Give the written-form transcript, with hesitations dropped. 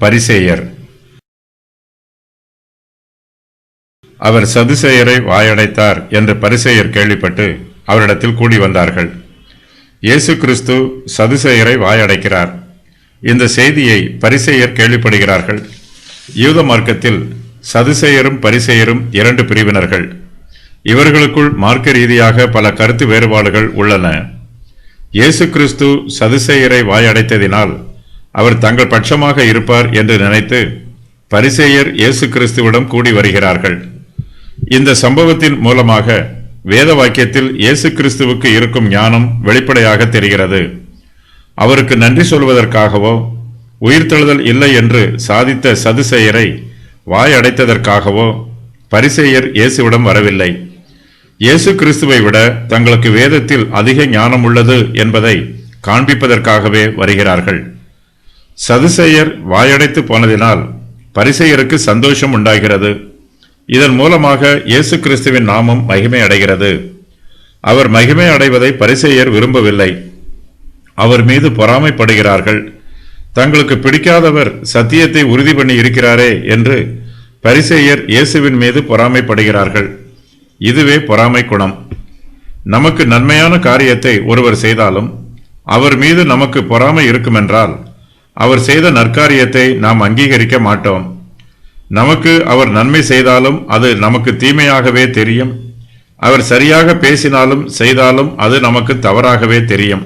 பரிசேயர். அவர் சதுசேயரை வாயடைத்தார் என்று பரிசேயர் கேள்விப்பட்டு அவரிடத்தில் கூடி வந்தார்கள். இயேசு கிறிஸ்து சதுசேயரை வாயடைக்கிறார். இந்த செய்தியை பரிசேயர் கேள்விப்படுகிறார்கள். யூத மார்க்கத்தில் சதுசேயரும் பரிசேயரும் இரண்டு பிரிவினர்கள். இவர்களுக்குள் மார்க்க ரீதியாக பல கருத்து வேறுபாடுகள் உள்ளன. இயேசு கிறிஸ்து சதுசேயரை வாயடைத்ததினால் அவர் தங்கள் பட்சமாக இருப்பார் என்று நினைத்து பரிசேயர் இயேசு கிறிஸ்துவிடம் கூடி வருகிறார்கள். இந்த சம்பவத்தின் மூலமாக வேத வாக்கியத்தில் இயேசு கிறிஸ்துவுக்கு இருக்கும் ஞானம் வெளிப்படையாக தெரிகிறது. அவருக்கு நன்றி சொல்வதற்காகவோ உயிர்த்தெழுதல் இல்லை என்று சாதித்த சதுசேயரை வாயடைத்ததற்காகவோ பரிசேயர் இயேசுவிடம் வரவில்லை. இயேசு கிறிஸ்துவை விட தங்களுக்கு வேதத்தில் அதிக ஞானம் உள்ளது என்பதை காண்பிப்பதற்காகவே வருகிறார்கள். சதுசேயர் வாயடைத்து போனதினால் பரிசேயருக்கு சந்தோஷம் உண்டாகிறது. இதன் மூலமாக இயேசு கிறிஸ்துவின் நாமம் மகிமை அடைகிறது. அவர் மகிமை அடைவதை பரிசேயர் விரும்பவில்லை. அவர் மீது பொறாமைப்படுகிறார்கள். தங்களுக்கு பிடிக்காதவர் சத்தியத்தை உறுதி பண்ணி இருக்கிறாரே என்று பரிசேயர் இயேசுவின் மீது பொறாமைப்படுகிறார்கள். இதுவே பொறாமை குணம். நமக்கு நன்மையான காரியத்தை ஒருவர் செய்தாலும் அவர் மீது நமக்கு பொறாமை இருக்குமென்றால் அவர் செய்த நற்காரியத்தை நாம் அங்கீகரிக்க மாட்டோம். நமக்கு அவர் நன்மை செய்தாலும் அது நமக்கு தீமையாகவே தெரியும். அவர் சரியாக பேசினாலும் செய்தாலும் அது நமக்கு தவறாகவே தெரியும்.